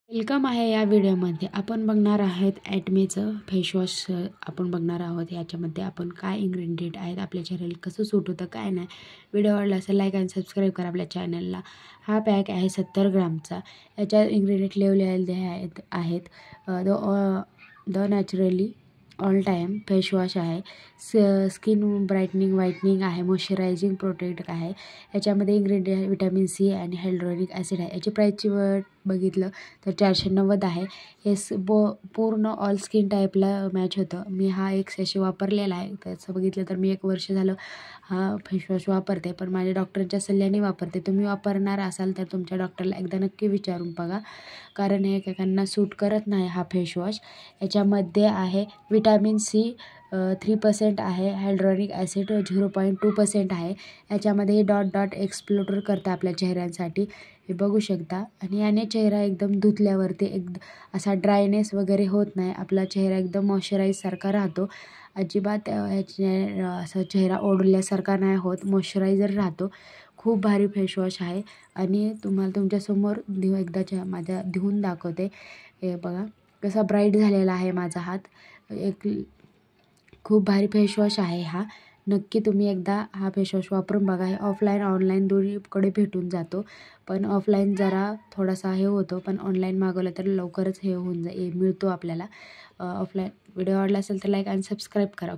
Welcome आहे या व्हिडिओमध्ये. आपण बघणार आहोत ॲटमेचं फेसवॉश आपण बघणार आहोत. याच्यामध्ये आपण काय इन्ग्रेडियंट आहेत, आपल्या चेहऱ्याला कसं सूट होतं काय नाही. व्हिडिओ आवडला असेल लाईक आणि सबस्क्राईब करा आपल्या चॅनलला. हा पॅक आहे 70 ग्रामचा. याच्यात इन्ग्रेडियंट लिहिलेले आहेत the naturally all time face wash आहे. स्किन ब्राईटनिंग व्हाईटनिंग आहे, मॉइश्चरायझिंग प्रोटेक्ट आहे. याच्यामध्ये इन्ग्रेडियंट व्हिटॅमिन सी आणि हायड्रोनिक ॲसिड आहे. याची प्राईसची बघितलं तर 490 आहे. हे पूर्ण ऑल स्किन टाईपला मॅच होतं. मी हा एक सॅशे वापरलेला आहे. त्याचं बघितलं तर मी 1 वर्ष झालं हा फेसवॉश वापरते, पण माझ्या डॉक्टरांच्या सल्ल्याने वापरते. तुम्ही वापरणार असाल तर तुमच्या डॉक्टरला एकदा नक्की विचारून बघा, कारण हे एकेकांना सूट करत नाही हा फेसवॉश. याच्यामध्ये आहे व्हिटॅमिन सी 3% आहे, हायड्रोनिक ॲसिड 0.2% आहे. याच्यामध्ये हे डॉट एक्सप्लोर करतं आपल्या चेहऱ्यांसाठी, हे बघू शकता. आणि याने चेहरा एकदम धुतल्यावरती असा ड्रायनेस वगैरे होत नाही. आपला चेहरा एकदम मॉइश्चराईजसारखा राहतो. अजिबात असं चेहरा ओढल्यासारखा नाही होत, मॉइश्चरायझर राहतो. खूप भारी फेसवॉश आहे आणि तुम्हाला तुमच्यासमोर माझ्या धुवून दाखवते. हे बघा कसा ब्राईट झालेला आहे माझा हात. खूप भारी फेसवॉश आहे हा. नक्की तुम्ही एकदा हा फेसवॉश वापरून बघा. हे ऑफलाईन ऑनलाईन दोन्हीकडे भेटून जातो, पण ऑफलाईन जरा थोडासा हे होतो, पण ऑनलाईन मागवलं तर लवकरच हे होऊन मिळतो आपल्याला. ऑफलाईन व्हिडिओ आवडला असेल तर लाईक आणि सबस्क्राईब करा.